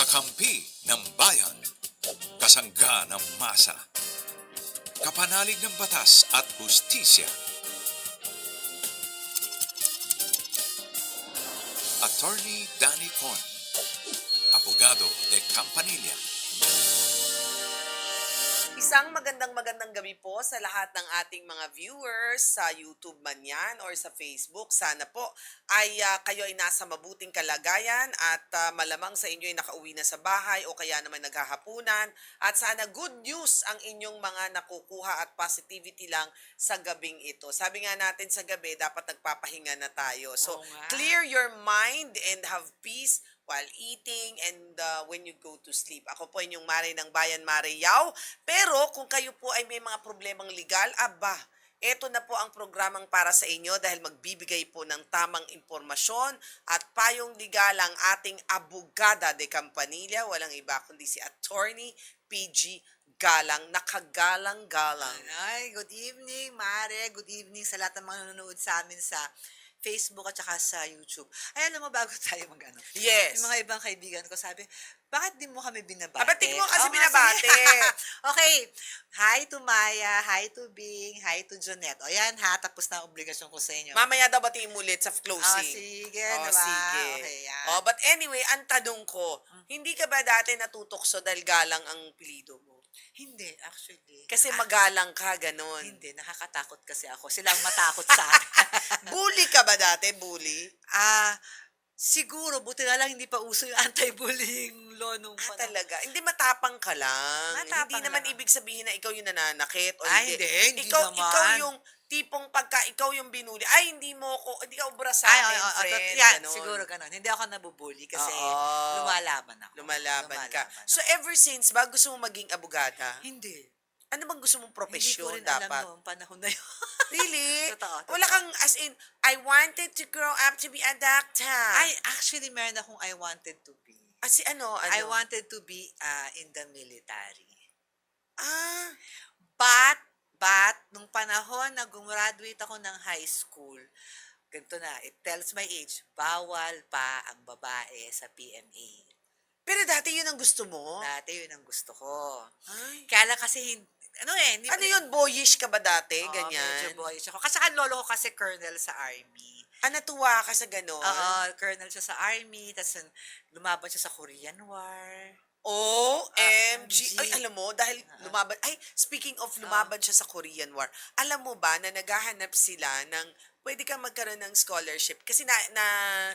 Kakampi ng bayan, kasangga ng masa, kapanalig ng batas at hustisya. Attorney Danny Con, abogado de Campanilla. Isang magandang gabi po sa lahat ng ating mga viewers sa YouTube man yan or sa Facebook. Sana po ay kayo ay nasa mabuting kalagayan at malamang sa inyo ay nakauwi na sa bahay o kaya naman naghahapunan. At sana good news ang inyong mga nakukuha at positivity lang sa gabing ito. Sabi nga natin sa gabi, dapat nagpapahinga na tayo. So, clear your mind and have peace while eating and when you go to sleep. Ako po inyong Mare ng Bayan, Mare Yao. Pero kung kayo po ay may mga problemang legal, aba, eto na po ang programang para sa inyo dahil magbibigay po ng tamang impormasyon at payong legal ang ating abogada de Campanilla. Walang iba kundi si Attorney PG Galang, nakagalang-galang. Ay, good evening, Mare. Good evening sa lahat ng mga nanonood sa amin sa Facebook at saka sa YouTube. Ay, alam mo, bago tayo mag-ano. Yes. Yung mga ibang kaibigan ko sabi, bakit di mo kami binabate? Ba't di mo kasi Oo nga, binabate? sige. Okay. Hi to Maya, hi to Bing, hi to Jonette. O yan ha, tapos na ang obligasyon ko sa inyo. Mamaya daw batiin mo ulit sa closing. Sige, Oh, diba? sige. Okay, yan. Oh, but anyway, ang tanong ko, hindi ka ba dati natutokso dahil galang ang pilido mo? Hindi, actually. Kasi magalang ka, ganon. Hindi, nakakatakot kasi ako. Sila ang matakot sa akin. Bully ka ba dati? Bully? Siguro, buti na lang hindi pa uso yung anti-bullying law nung panahon. Talaga. Hindi matapang ka lang. Matapang Hindi naman lang. ibig sabihin na ikaw yung nananakit. O Hindi ikaw, naman. Ikaw yung tipong pagka ikaw yung binuli, ay hindi mo ko, hindi ka ubra sa Ay, akin, friend. yan, ganon. siguro ganun. Hindi ako nabubully kasi Oo. lumalaban ako. Lumalaban ka. Lumalaban So ever since ba gusto mo maging abogada? Hindi. Ano bang gusto mong Hindi ko profesyon rin dapat? alam noong panahon na yun. Really? Totoo. Wala kang as in, I wanted to grow up to be a doctor. Ay, actually, meron akong I wanted to be. As in, ano? I wanted to be in the military. Ah, But, nung panahon na gumraduate ako ng high school, ganito na, it tells my age, bawal pa ang babae sa PMA. pero dati yun ang gusto mo? Dati yun ang gusto ko. Ay. Kaya lang kasi, hindi Ano yun, boyish ka ba dati? Oo, Ganyan? medyo boyish ako. Kasi ang lolo ko kasi colonel sa army. Natuwa ka sa ganon? Oo, colonel siya sa army, tapos lumaban siya sa Korean War. OMG. Ay, OMG. alam mo, dahil lumaban, speaking of lumaban siya sa Korean War, alam mo ba na naghahanap sila ng pwede kang magkaroon ng scholarship kasi Ganon.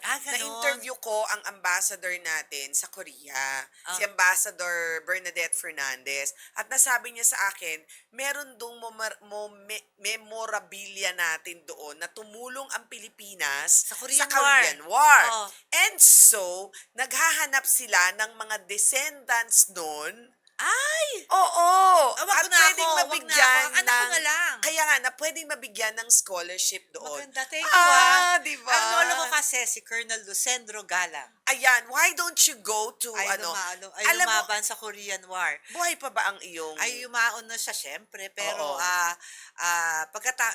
na-interview ko ang ambassador natin sa Korea, si Ambassador Bernadette Fernandez, at nasabi niya sa akin, meron dong memorabilia natin doon na tumulong ang Pilipinas Sa Korean War. Oo. And so, naghahanap sila ng mga descendants noon. Ay! Oo! Wag At ko na pwedeng ako, wag na mabigyan ako. Anak ko na lang. Kaya nga, na pwedeng mabigyan ng scholarship doon. Maganda, thank you Di ba? Ang lolo ko kasi si Colonel Lucendro Galang. Ayan, why don't you go to, Ay, alam mo, lumaban sa Korean War. buhay pa ba ang iyong, Ay, yumaon na siya, syempre. Pero, Oo.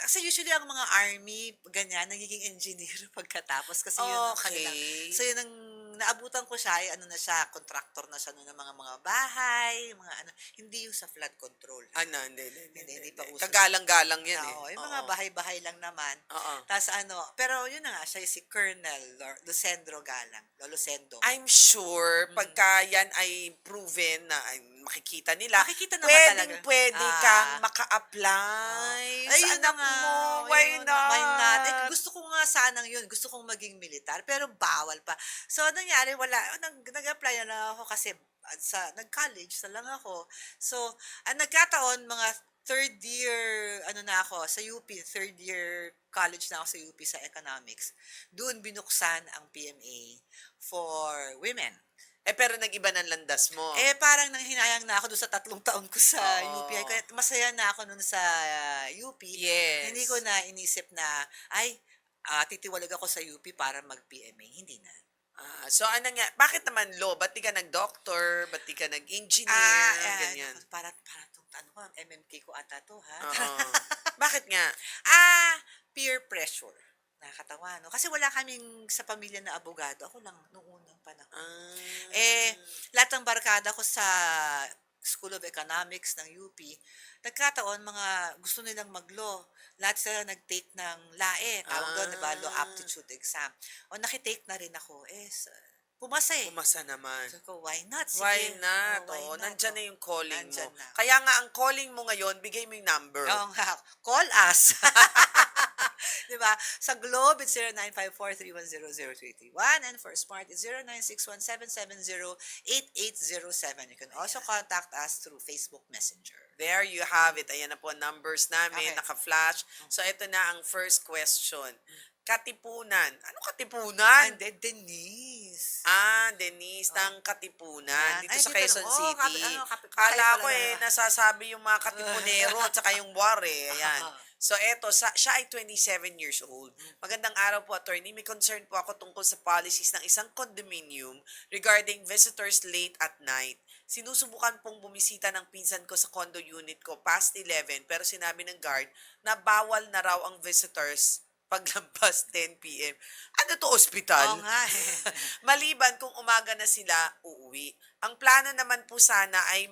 kasi usually ang mga army, ganyan, nagiging engineer pagkatapos. Kasi yun ang Okay. kanilang. So, yun ang naabutan ko siya, ay ano na siya, contractor na siya noon ng mga bahay, mga ano, hindi yung sa flood control. hindi pa uso. Kagalang-galang yan Oo, yung Oo. mga bahay-bahay lang naman. Oo. Tapos pero yun na nga, siya si Colonel Lucendro Galang. Lucendo. I'm sure, pagka yan ay proven na makikita nila, Makikita naman talaga. pwede kang maka-apply sa Ayun na anak nga. mo. Why Ayun, not? Why not? Gusto ko nga sanang yun. Gusto kong maging militar. Pero bawal pa. So, nangyari, wala. Nag-apply na lang ako kasi nag-college na lang ako. So, ang nagkataon, mga third year, na ako, sa UP, third year college na ako sa UP sa economics. Doon binuksan ang PMA for women. Pero nag-iba ng landas mo. Parang nanghinayang na ako doon sa 3 taon ko sa Oo. UP. Kaya masaya na ako noon sa UP. Yes. Hindi ko na inisip na, titiwalag ako sa UP para mag-PMA. Hindi na. So, nga? Bakit naman law? Ba't di ka nag-doctor? Ba't di ka nag-engineer? Ganyan. Para MMK ko ata to, ha? Oo. Bakit nga? Peer pressure. Nakakatawa, no? Kasi wala kaming sa pamilya na abogado. Ako lang, nung una. panahon. Ah. Eh, lahat ng barkada ko sa School of Economics ng UP, nagkataon mga gusto nilang mag-law. Lahat sila nag-take ng LAE, tawag doon, diba, Law Ah. Aptitude Exam. O nakitake na rin ako. Pumasa eh. Pumasa naman. Sabi ko, why not? Sige. Why not? Why Oo, not? nandyan na yung calling Nandyan mo. na. Kaya nga, ang calling mo ngayon, bigay mo yung number. Oo nga. Call us. Diba? Sa Globe, it's 0954-310-0331. And for Smart, it's 0961-770-8807. You can also contact us through Facebook Messenger. There you have it. Ayan na po ang numbers namin, Okay. naka-flash. So, ito na ang first question. Katipunan. Ano Katipunan? And then, Denise. Denise ng Katipunan. Yan. Dito Ay, sa dito Quezon na. City. Bahay Kala pala ko na. nasasabi yung mga Katipunero at saka yung war Ayan. So, eto, siya ay 27 years old. Magandang araw po, attorney. May concern po ako tungkol sa policies ng isang condominium regarding visitors late at night. Sinusubukan pong bumisita ng pinsan ko sa condo unit ko past 11 pero sinabi ng guard na bawal na raw ang visitors paglampas 10 p.m. Ano to, ospital? Oo nga eh. Maliban kung umaga na sila uuwi. Ang plano naman po sana ay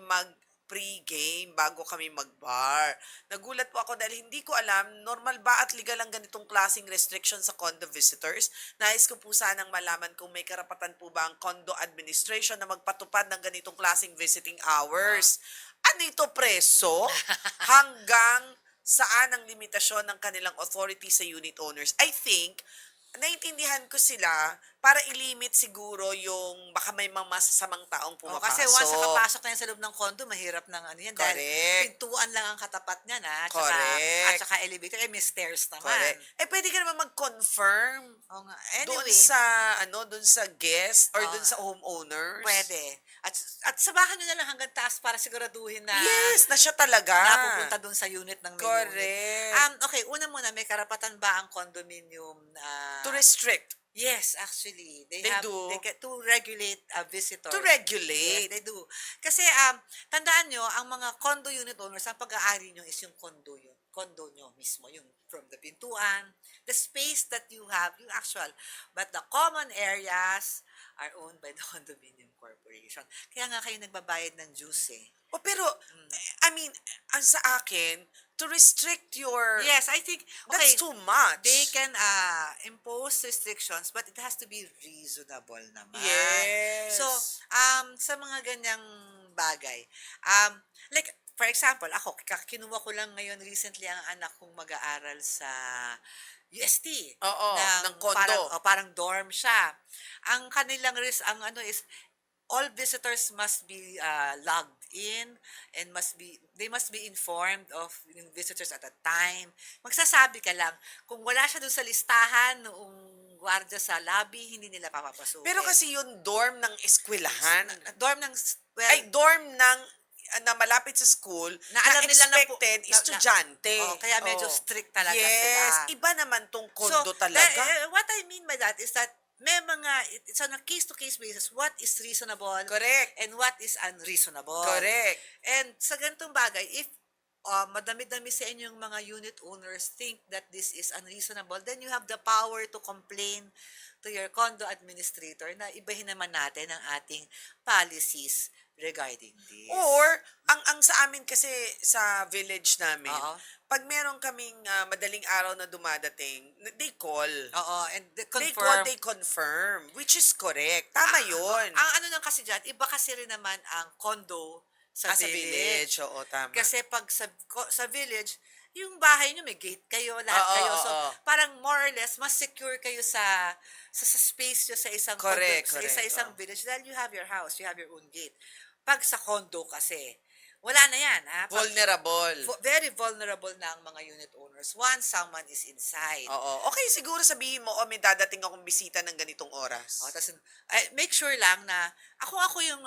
pre-game bago kami mag-bar. Nagulat po ako dahil hindi ko alam, normal ba at legal ang ganitong klaseng restriction sa condo visitors? Nais ko po sanang malaman kung may karapatan po ba ang condo administration na magpatupad ng ganitong klaseng visiting hours. Ano ito, preso? Hanggang saan ang limitasyon ng kanilang authority sa unit owners? I think, naintindihan ko sila para ilimit siguro yung baka may mga masasamang taong Oh, pumapasok. kasi once nakapasok na yan sa loob ng condo, mahirap ng ano yan. Dahil Correct. pintuan lang ang katapat niya na. Correct. At saka elevator. May stairs naman. Correct. Pwede ka naman mag-confirm Oo nga. doon Anyway, sa guest or Oo doon nga. sa homeowners. pwede. At sabahan nyo na lang hanggang taas para siguraduhin na Yes, na siya talaga. napupunta doon sa unit ng main unit. Correct. Okay, una muna, may karapatan ba ang condominium To restrict. Yes, actually. They do. They get to regulate visitors. To regulate. Yes, they do. Kasi tandaan nyo, ang mga condo unit owners, ang pag-aari nyo is yung condo nyo mismo, yung from the pintuan, the space that you have, yung actual. But the common areas are owned by the condominium corporation. Kaya nga kayo nagbabayad ng dues eh. Pero, I mean, ang sa akin, to restrict your... Yes, I think, That's too much. they can impose restrictions, but it has to be reasonable naman. Yes. So, sa mga ganyang bagay, like, for example, ako, kinuha ko lang ngayon recently ang anak kong mag-aaral sa UST. Oo, ng condo. Parang dorm siya. Ang kanilang ang ano is, all visitors must be logged in and they must be informed of yung visitors at a time. Magsasabi ka lang, kung wala siya doon sa listahan noong gwardiya sa lobby, hindi nila papapasukin. Pero kasi yung dorm ng eskwelahan, dorm ng, dorm na malapit sa school, Na alam nila na po- expected na- estudyante. kaya medyo strict talaga yes, sila. iba naman tong condo talaga. What I mean by that is that may it's on a case-to-case basis what is reasonable Correct. and what is unreasonable. Correct. And sa ganitong bagay, if madami-dami sa inyong mga unit owners think that this is unreasonable, then you have the power to complain to your condo administrator na ibahin naman natin ang ating policies regarding this. Or, ang sa amin kasi sa village namin, Oo. pag meron kaming madaling araw na dumadating, they call. Oo, and They confirm, which is correct. Tama yun. Ang ano lang kasi dyan, iba kasi rin naman ang condo sa Sa village. village. Oo, tama. Kasi pag sa village, yung bahay nyo may gate kayo, lahat Oo, kayo. So, oo. parang more or less, mas secure kayo sa space nyo sa isang Correct, condo, correct, sa isang oo. village. Dahil you have your house, you have your own gate. Pag sa condo kasi, wala na yan. Vulnerable. Very vulnerable na ang mga unit owners once someone is inside. Oo. Okay, siguro sabihin mo, may dadating akong bisita ng ganitong oras. Tapos, make sure lang na, ako yung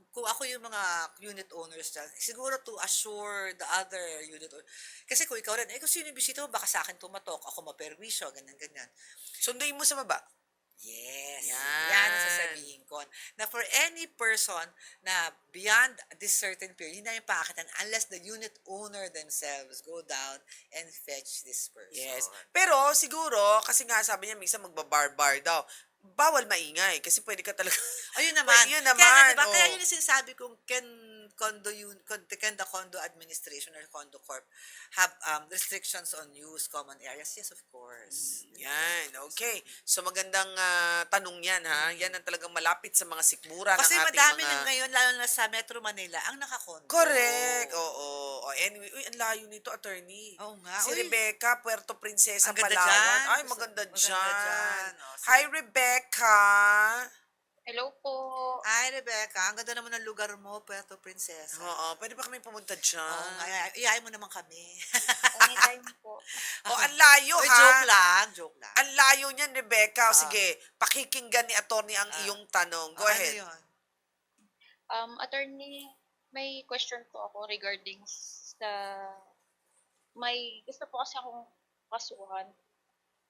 kung ako yung mga unit owners dyan, siguro to assure the other unit owners. Kasi kung ikaw rin, kung sino yung bisita mo, baka sa akin tumatok, ako maperwisyo, ganyan-ganyan. Sunduin mo sa baba. Yes. Yan. Yan ang sasabihin ko. Na for any person na beyond this certain period, hindi na yung paakitan unless the unit owner themselves go down and fetch this person. Yes. Pero siguro, kasi nga sabi niya, minsan magbabar-bar daw. bawal maingay kasi pwede ka talaga Ayun naman. yun Kaya nga, naman, di ba? Kaya oh. yun yung sinasabi kong can the condo administration or condo corp have restrictions on use common areas? Yes, of course. Di ba? Yan, okay. So magandang tanong yan ha. Yan ang talagang malapit sa mga sikmura ng Kasi ating madami mga... na ngayon, lalo na sa Metro Manila, ang nakakondo. Correct, oo. Oh, anyway, uy, ang layo nito, attorney. Oo nga. Si Uy, Rebecca, Puerto Princesa, ang ganda Palawan. dyan. Ay, maganda Maganda dyan. dyan. O, Hi, sige. Rebecca. Hello po. Hi, Rebecca. Ang ganda naman ng lugar mo, Puerto Princesa. Oo, pwede ba kami pumunta Oo dyan? nga, iyayin mo naman kami. Anytime po. Oh, ang layo Uy, ha. joke lang, joke lang. Ang layo niyan, Rebecca. O, Ah. sige, pakikinggan ni attorney ang iyong tanong. Go Ano ahead. yun? Attorney, may question po ako regarding sa may gusto po kasi akong kasuhan.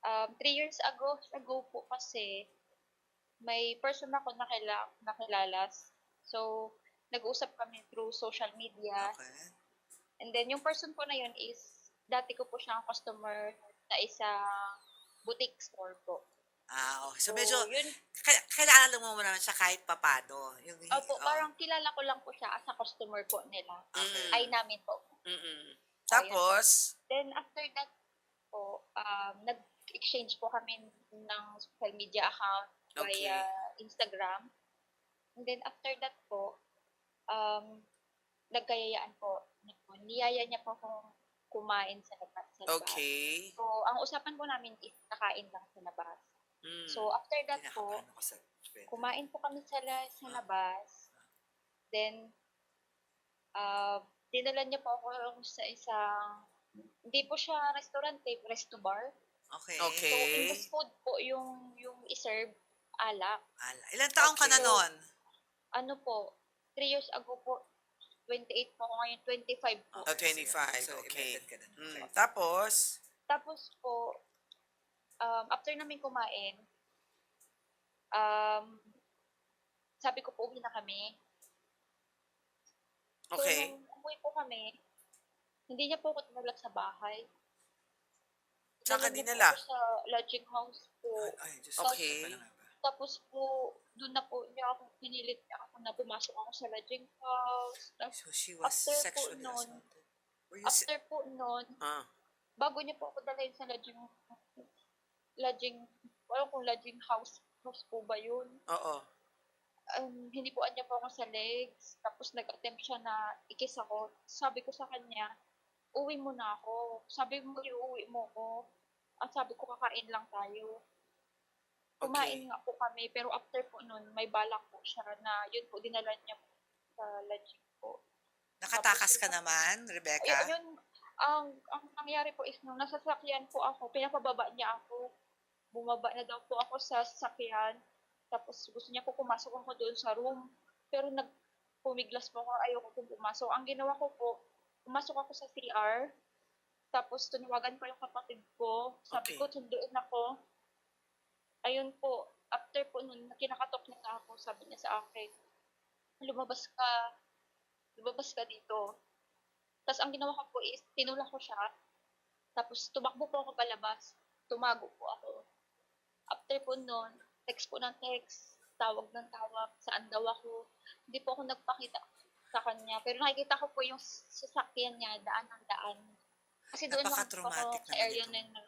3 years ago po kasi may person ako nakilala. So, nag-usap kami through social media. Okay. And then, yung person po na yun is, dati ko po siyang customer sa isang boutique store po. Okay. So, So, medyo, yun, kailangan mo naman siya kahit papano. Yung, opo, parang kilala ko lang po siya as a customer po nila. Okay. Ay namin po. Mm-mm. Tapos, Then, after that po, nag-exchange po kami ng social media account Okay. via Instagram. And then, after that po, nagkayayaan po. Niyaya niya po akong kumain sa labas. okay. So, ang usapan po namin is kakain lang sa labas. Mm. So, after that po, Kinakabahan ako sa kumain po kami sa labas. Then, dinala niya po ako sa isang, hindi po siya restaurant, resto bar. Okay. Okay. So, English food po yung i-serve alak. Ilan taong ka na Okay. nun? Ano po, 3 years ago po, 28 po ako ngayon, 25 po. Oh, 25, So, okay. embedded ka na. Mm. Tapos, Tapos po, after namin kumain, sabi ko po, uwi na kami. So, okay. nung umuwi po kami, hindi niya po ako tinulak sa bahay. Saan ka Dinala niya dinala? po ako sa lodging house po. Ay, Diyos Okay. ko, ano nga ba? Tapos po, doon na po niya ako, pinilit niya ako na pumasok ako sa lodging house. Tapos, So, she was After po sexually nun, assaulted. Were you after po noon, Ah, bago niya po ako dalhin sa wala kung lodging house po ba yun? oo. Hinipuan niya po ako sa legs, tapos nag-attempt siya na ikis ako. Sabi ko sa kanya, uwi mo na ako. Sabi mo, iuwi mo ko. At sabi ko, kakain lang tayo. Kumain Okay. nga po kami, pero after po nun, may balak po siya na yun po, dinala niya po sa lodging po. Nakatakas ka naman, Rebecca? Ayun, ang nangyari po is nung nasa sasakyan po ako, pinapababa niya ako. Bumaba na daw po ako sa sasakyan. Tapos gusto niya po pumasok ako doon sa room. Pero pumiglas po ako, ayoko po pumasok. Ang ginawa ko po, pumasok ako sa CR. Tapos tinawagan ko yung kapatid ko. Sabi Okay. ko, sunduin ako. Ayun po, after po nun, kinakatok niya ako. Sabi niya sa akin, lumabas ka dito. Tapos ang ginawa ko po is, tinulak ko siya. Tapos tumakbo po ako palabas. Tumago po ako. After po nun, text po ng text, tawag ng tawag, saan daw ako. Hindi po ako nagpakita sa kanya. Pero nakikita ko po yung sasakyan niya, daan ng daan. Kasi doon lang po ako Napaka-traumatic sa naman area ito. na yun.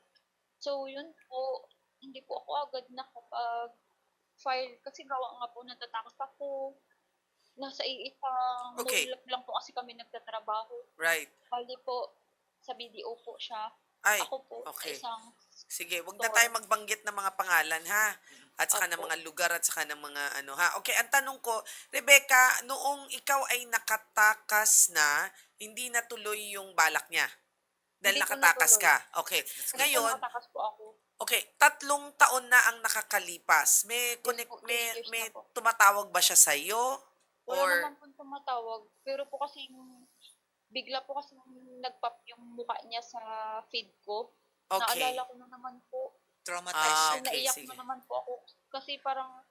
So yun po, hindi po ako agad nakapag-file. Kasi gawa nga po, natatakot ako. Nasa iisang Okay. mall lang po kasi kami nagtatrabaho. Right. Bali po, sa BDO po siya. Ay, Ako po, okay. sa isang Sige, wag na store. tayo magbanggit ng mga pangalan, ha? At saka ng Opo. mga lugar at saka ng mga ano, ha? Okay, ang tanong ko, Rebecca, noong ikaw ay nakatakas na, hindi natuloy yung balak niya? Dahil Hindi po nakatakas natuloy. ka. Okay. Hindi po Ngayon, nakatakas po ako. okay, 3 taon na ang nakakalipas. May po, 3 years may na po. tumatawag ba siya sa iyo? Wala Or naman po tumatawag. Pero po kasi bigla po kasi nagpop yung mukha niya sa feed ko. okay. Naalala ko na naman po. Traumatized Ah, siya. okay, Naiyak sige. na naman po ako. Kasi parang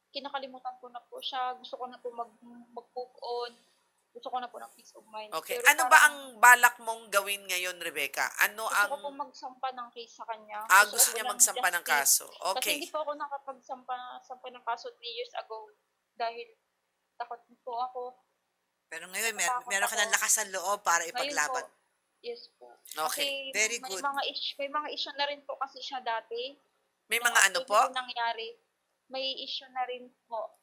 kinakalimutan ko na po siya. Gusto ko na po mag-move on. gusto ko na po ng peace of mind. Okay. Pero Ano ba parang ang balak mong gawin ngayon, Rebecca? Ano gusto ang ko po magsampa ng case sa kanya. gusto Gusto ko niya po ng magsampa ng justice. kaso? Kasi Okay. hindi po ako nakapagsampa ng kaso 3 years ago dahil takot po ako. Pero ngayon, Natatakot meron ka ng ako. lakas ng loob para Ngayon po, ipaglaban. yes po. Okay. Kasi Very good. may mga issue na rin po kasi siya dati. May Nung mga ano after po? nito nangyari, may issue na rin po.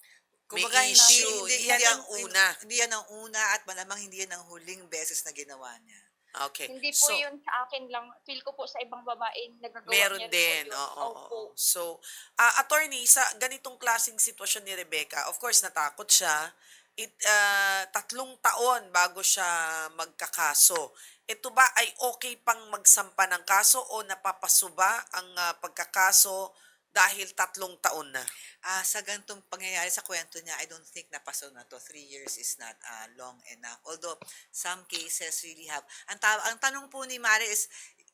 Kumbaga, May issue. Yan ang una. Hindi yan ang una at malamang hindi yan ang huling beses na ginawa niya. Okay. Hindi po So, yun sa akin lang. Feel ko po sa ibang babae, nagagawa meron niya rin din. po yun. Oo, oo, Opo. oo. So, attorney, sa ganitong klaseng sitwasyon ni Rebecca, of course, natakot siya. 3 taon bago siya magkakaso. Ito ba ay okay pang magsampa ng kaso o napapasuba ang pagkakaso dahil 3 taon na? Sa ganitong pangyayari sa kwento niya, I don't think napaso na to. 3 years is not long enough. Although, some cases really have. Ang tanong po ni Mari is,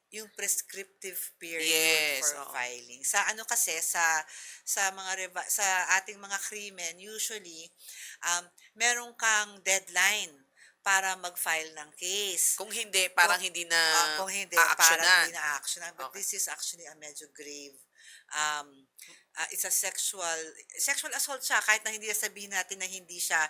yung prescriptive period Yes, for oo. filing. Sa ano kasi, sa sa ating mga krimen, usually, meron kang deadline para mag-file ng case. Kung hindi, parang hindi na Kung hindi, parang aaksyonan. hindi na-actionan. But Okay. this is actually a medyo grave. It's a sexual assault siya, kahit na hindi sabihin natin na hindi siya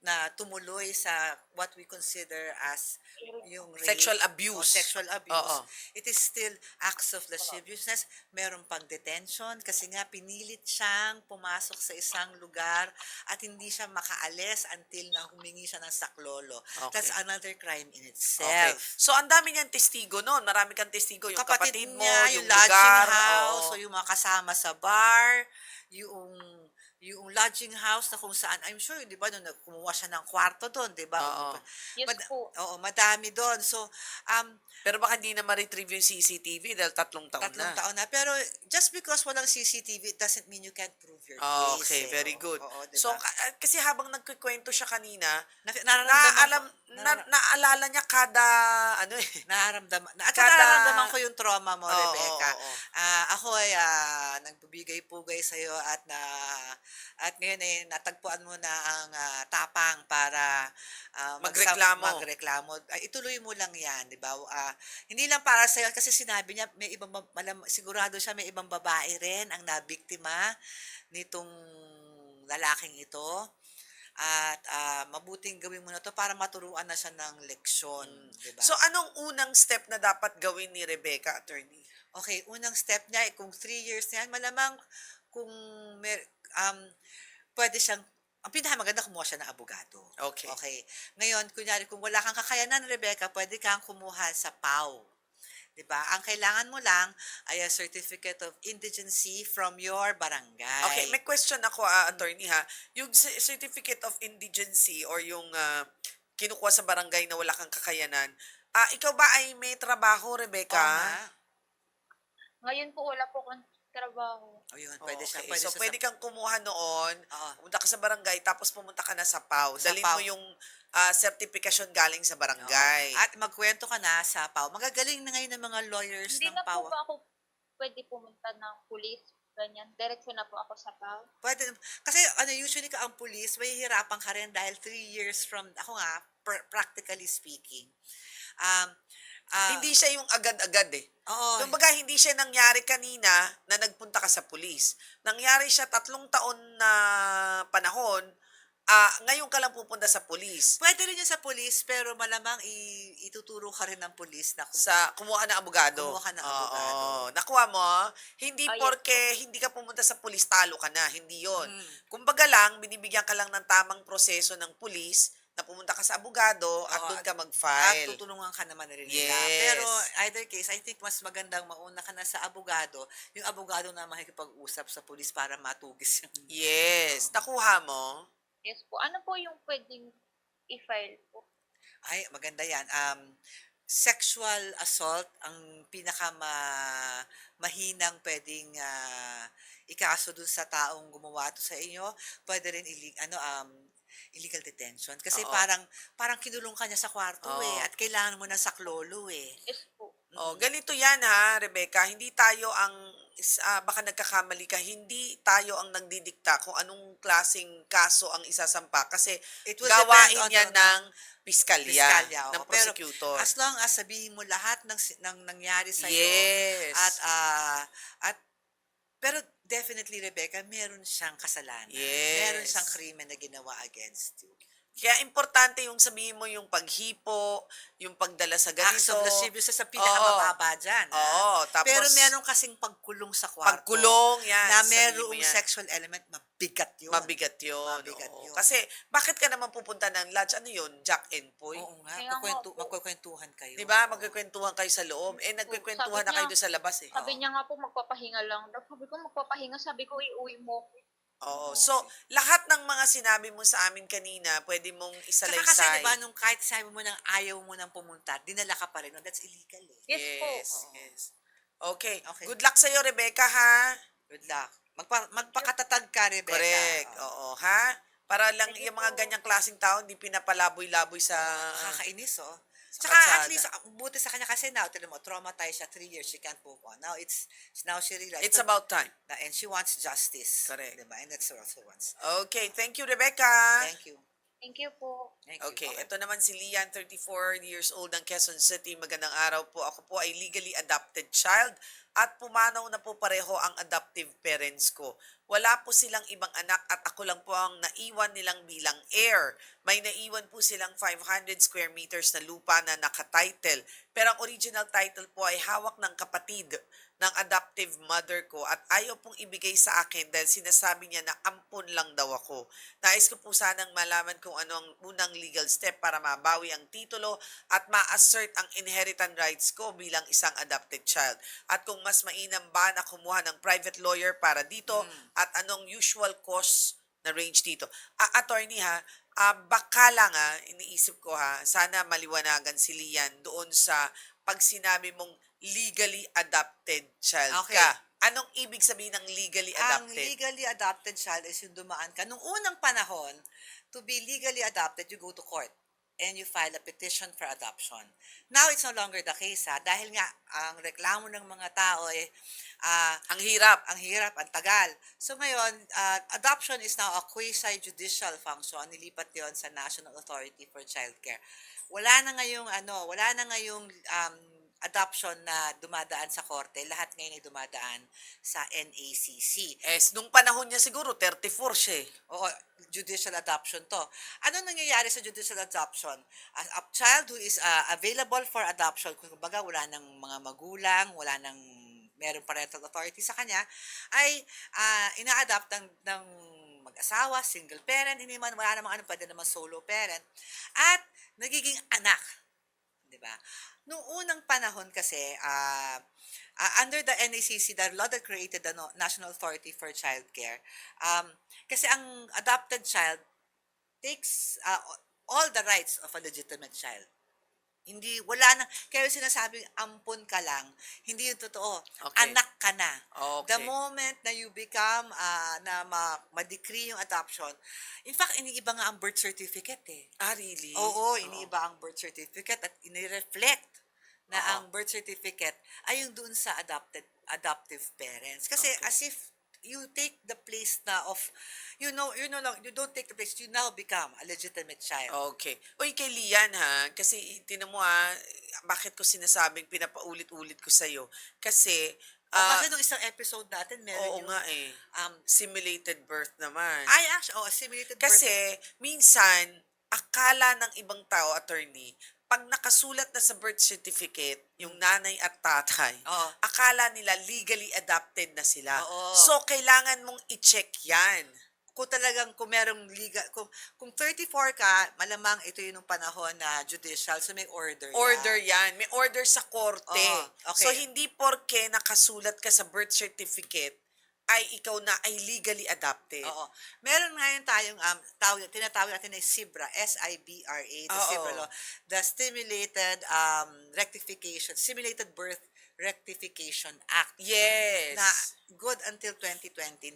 na tumuloy sa what we consider as yung rape Sexual o abuse. sexual abuse. Oo. It is still acts of lasciviousness. Meron pang detention kasi nga pinilit siyang pumasok sa isang lugar at hindi siya makaalis until na humingi siya ng saklolo. Okay. That's another crime in Okay. itself. So, ang dami niyang testigo noon. Marami kang testigo. Yung kapatid mo, niya, yung lodging lugar. house, oo. o yung mga kasama sa bar, yung lodging house na kung saan, I'm sure, di ba, nung kumuha siya ng kwarto doon, di ba? Oo. Yes po. Oo, madami doon. So, Pero baka hindi na ma-retrieve yung CCTV dahil 3 taon 3 na. taon na. Pero just because walang CCTV, it doesn't mean you can't prove your case. Okay, very good. Oo, diba? So, kasi habang nagkikwento siya kanina, nararamdaman naalala niya kada, ano eh, nararamdaman Kada- ko yung trauma mo, Oo, Rebecca. oo, oo. Ako ay nagbibigay-pugay sa iyo at ngayon ay natagpuan mo na ang tapang para magreklamo. Ay, ituloy mo lang 'yan, 'di ba? Hindi lang para sa iyo kasi sinabi niya may ibang sigurado siya may ibang babae rin ang nabiktima nitong lalaking ito. At mabuting gawin mo na to para maturuan na siya ng leksyon, 'di ba? So, anong unang step na dapat gawin ni Rebecca, attorney? Okay, unang step niya, kung 3 years na yan, malamang kung pwede siyang, ang pinakamaganda, kumuha siya ng abogado. Okay. Okay. Ngayon, kunyari, kung wala kang kakayanan, Rebecca, pwede kang kumuha sa PAW. Diba? Ang kailangan mo lang ay a certificate of indigency from your barangay. Okay, may question ako, attorney ha. Yung certificate of indigency or yung kinukuha sa barangay na wala kang kakayanan, ikaw ba ay may trabaho, Rebecca? Oo nga. Ngayon po wala po akong trabaho. O yun, pwede siya. Okay. So, pwede kang kumuha noon, Oo. pumunta ka sa barangay, tapos pumunta ka na sa PAW. Sa Dalhin PAW. mo yung certification galing sa barangay. At magkwento ka na sa PAW. Magagaling na ngayon ng mga lawyers Hindi ng na PAW. po ba ako pwede pumunta ng police? Ganyan. Diretso na po ako sa PAW. Pwede. Kasi usually ka ang police, may hirapan ka rin dahil 3 years from, ako nga, practically speaking. Hindi siya yung agad-agad eh. Oo. Kumbaga, hindi siya nangyari kanina na nagpunta ka sa pulis. Nangyari siya 3 taon na panahon, ngayon ka lang pupunta sa pulis. Pwede rin yun sa police, pero malamang ituturo ka rin ng police na Kumuha ng abogado. Kumuha ka ng abogado. Oo. Nakuha mo, hindi Yes. porke hindi ka pumunta sa pulis, talo ka na. Hindi yon. Mm. Kumbaga lang, binibigyan ka lang ng tamang proseso ng pulis na pumunta ka sa abogado at Oo, doon ka at mag-file. tutulungan ka naman rin nila. Yes. Pero either case, I think mas magandang mauna ka na sa abogado, yung abogado na makikipag-usap sa police para matugis yung... Yes. Nakuha mo? Yes po. Ano po yung pwedeng i-file po? Ay, maganda yan. Sexual assault, ang mahinang pwedeng ikaso dun sa taong gumawa to sa inyo. Pwede rin illegal detention. Kasi Oo. parang kinulong ka niya sa kwarto Oo. at kailangan mo na saklolo eh. Yes po. Oh, ganito 'yan ha, Rebecca, hindi tayo ang baka nagkakamali ka, hindi tayo ang nagdidikta kung anong klaseng kaso ang isasampa kasi It will depend gawain on 'yan ng piskalya, piskalya, ng oo. Pero prosecutor. as long as sabihin mo lahat ng nangyari sa'yo Yes. at pero definitely, Rebecca, meron siyang kasalanan. Meron Yes. siyang krimen na ginawa against you. Kaya importante yung sabihin mo yung paghipo, yung pagdala sa Acts ganito. of lasciviousness sa pinakamababa dyan. Oo, tapos Pero meron kasing pagkulong sa kwarto. pagkulong, yan. Na sabihin mo merong yan. sexual element, mabigat yun. Mabigat yun. Mabigat oo. yun. Kasi, bakit ka naman pupunta ng lodge? Ano yun? Jack and Poy? Oo nga, Kaya nga po. magkukwentuhan kayo. Di ba? Oo. Magkikwentuhan kayo sa loob. Eh, nagkikwentuhan Sabi na kayo niya- doon sa labas eh. Sabi niya nga po magpapahinga lang. Sabi ko magpapahinga, sabi ko iuwi mo. Oo. So, lahat ng mga sinabi mo sa amin kanina, pwede mong Saka kasi, isalaysay. diba, nung kahit sabi mo nang ayaw mo nang pumunta, dinala ka pa rin. No? That's illegal eh. Yes po. Yes. Okay. Okay. Good luck sa'yo, Rebecca, ha? Good luck. Magpakatatag ka, Rebecca. Correct. Oo, ha? Para lang yung mga ganyang klaseng tao, hindi pinapalaboy-laboy sa... Nakakainis, oh. Sa Tsaka kalsada. at least, buti sa kanya kasi now, tignan mo, traumatized siya 3 years, she can't move on. Now she realized It's about time. and she wants justice. Correct. Diba? And that's what she wants. Okay. Thank you, Rebecca. Thank you. Thank you po. Thank you. Okay, ito naman si Lian, 34 years old ng Quezon City. Magandang araw po. Ako po ay legally adopted child at pumanaw na po pareho ang adoptive parents ko. Wala po silang ibang anak at ako lang po ang naiwan nilang bilang heir. May naiwan po silang 500 square meters na lupa na nakatitle. Pero ang original title po ay hawak ng kapatid ng adoptive mother ko at ayaw pong ibigay sa akin dahil sinasabi niya na ampon lang daw ako. Nais ko po sanang malaman kung ano ang unang legal step para mabawi ang titulo at ma-assert ang inheritance rights ko bilang isang adopted child. At kung mas mainam ba na kumuha ng private lawyer para dito at anong usual cost na range dito. Attorney ha, baka lang iniisip ko sana maliwanagan si Lian doon sa pag sinabi mong legally adopted child Okay. ka. Anong ibig sabihin ng legally Ang adopted? legally adopted child is yung dumaan ka. Nung unang panahon, to be legally adopted, you go to court and you file a petition for adoption. Now, it's no longer the case dahil nga ang reklamo ng mga tao Ang hirap. ang tagal. So ngayon, adoption is now a quasi-judicial function. Nilipat yon sa National Authority for Childcare. Wala na ngayong adoption na dumadaan sa korte. Lahat ngayon ay dumadaan sa NACC. Nung panahon niya siguro, 34 siya eh. Oo, judicial adoption to. Ano nangyayari sa judicial adoption? A child who is available for adoption, kung baga wala ng mga magulang, wala ng merong parental authority sa kanya, ay ina-adopt ng mag-asawa, single parent, hindi man, wala namang pwede naman solo parent, at nagiging anak. Diba? Noong unang panahon kasi, under the NACC, the law that created the National Authority for Childcare, kasi ang adopted child takes all the rights of a legitimate child. Kaya sinasabing ampun ka lang, hindi yung totoo. Okay. Anak ka na. Okay. The moment na you become, na ma-decree yung adoption, in fact, iniiba nga ang birth certificate eh. Really? Oo, iniiba ang birth certificate at inireflect na Oo. ang birth certificate ay yung doon sa adoptive parents. Kasi Okay. as if you take the place na of, you don't take the place, you now become a legitimate child. Okay. Uy, kay Lian kasi tinan mo bakit ko sinasabing pinapaulit-ulit ko sa'yo. Kasi, Kasi nung isang episode natin, meron oo yung, nga simulated birth naman. actually, assimilated birth. Kasi, minsan, akala ng ibang tao, attorney, pag nakasulat na sa birth certificate, yung nanay at tatay, Oo. akala nila legally adopted na sila. Oo. So, kailangan mong i-check yan. Kung merong legal, kung 34 ka, malamang ito yung panahon na judicial, so may order. Order yan. May order sa korte. Oo, okay. So, hindi porke nakasulat ka sa birth certificate, ay ikaw na ay legally adopted. Oo. Meron ngayon tayong tinatawag natin na SIBRA, S-I-B-R-A, the Oo. SIBRA law, the Simulated Birth Rectification Act. Yes. Na good until 2029.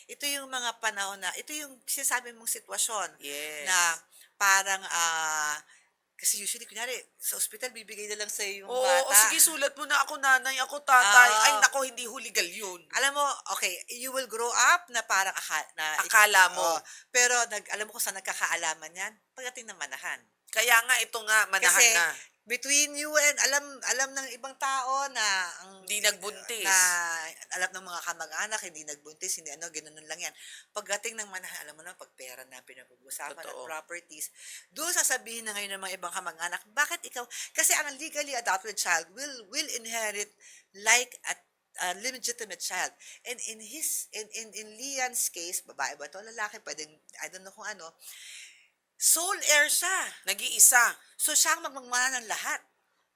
Ito yung mga panahon ito yung sinasabi mong sitwasyon Yes. na parang Kasi usually, kunyari, sa ospital, bibigay na lang sa'yo yung Oo, bata. o sige, sulat mo na ako nanay, ako tatay. Ay, Oo. nako, hindi huligal yun. Alam mo, okay, you will grow up na parang Akala mo. pero alam mo kung saan nagkakaalaman yan? Pagdating ng manahan. Kaya nga, ito nga, manahan Kasi na. between you and alam ng ibang tao na Hindi nagbuntis. na alam ng mga kamag-anak hindi nagbuntis, hindi ganoon lang yan. Pagdating ng manahan, alam mo na pag pera na pinag-uusapan at Totoo. properties, doon sasabihin na ngayon ng mga ibang kamag-anak, bakit ikaw, kasi ang legally adopted child will inherit like a legitimate child. And in Lian's case, babae ba to, lalaki, pwedeng, I don't know kung ano, sole heir siya. Nag-iisa. So, siya ang magmamana ng lahat.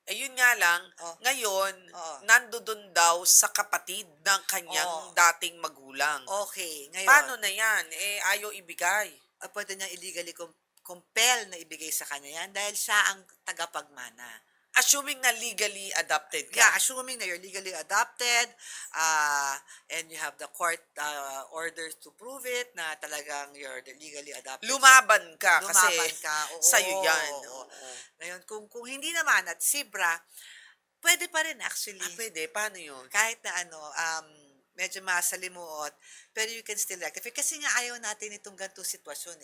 Ayun nga lang, Oh. ngayon, Oo. nandoon daw sa kapatid ng kanyang Oo. dating magulang. Okay, ngayon, Paano na yan? Eh, ayaw ibigay. pwede niya illegally compel na ibigay sa kanya yan dahil siya ang tagapagmana. Assuming na legally adopted ka. Yeah, assuming na you're legally adopted, and you have the court orders to prove it na talagang you're legally adopted. Lumaban ka kasi Lumaban ka. Oo, sa'yo yan. oo. Oo. Ngayon, kung hindi naman at Sibra, pwede pa rin actually. Pwede, paano yun? Kahit na medyo masalimuot, pero you can still rectify. Kasi nga ayaw natin itong ganitong sitwasyon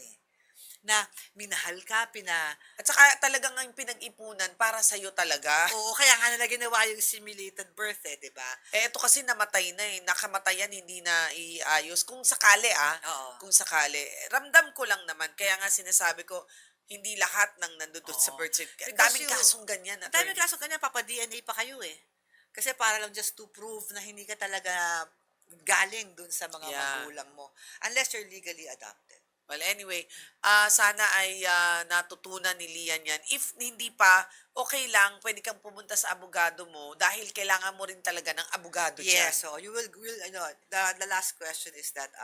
na minahal ka, At saka talagang ang pinag-ipunan para sa'yo talaga. Oo, kaya nga nila ginawa yung simulated birth di ba? Eh, ito kasi namatay na eh. Nakamatayan, hindi na iayos. Kung sakali Oo. kung sakali. Ramdam ko lang naman. Kaya nga sinasabi ko, hindi lahat ng nandun sa Oo. birth certificate. Because Daming kasong ganyan. Ang dami kaso kanya, papa-DNA pa kayo Kasi para lang just to prove na hindi ka talaga galing dun sa mga Yeah. magulang mo. Unless you're legally adopted. Well, anyway, sana ay natutunan ni Lian yan. If hindi pa, okay lang, pwede kang pumunta sa abogado mo dahil kailangan mo rin talaga ng abogado dyan. Yes, so you will the last question is that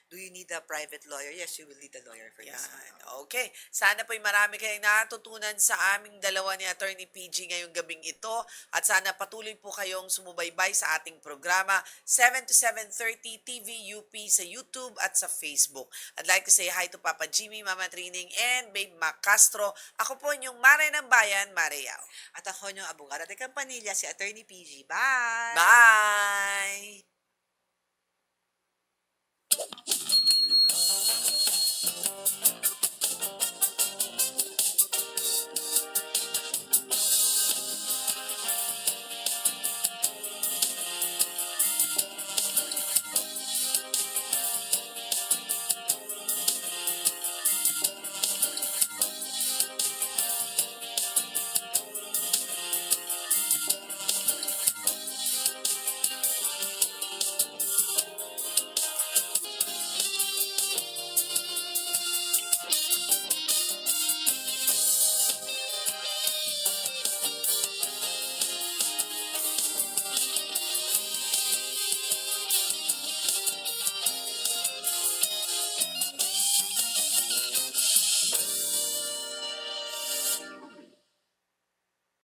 do you need a private lawyer? Yes, you will need a lawyer for this. Yan. Okay. Sana po'y marami kayong natutunan sa aming dalawa ni Attorney PG ngayong gabing ito. At sana patuloy po kayong sumubaybay sa ating programa 7 to 7:30 TVUP sa YouTube at sa Facebook. I'd like to say hi to Papa Jimmy, Mama Trining, and Babe Mac Castro. Ako po inyong Mare ng Bayan, Mare Yao. At ako yung abogado de Campanilla, si Attorney PG. Bye! Bye!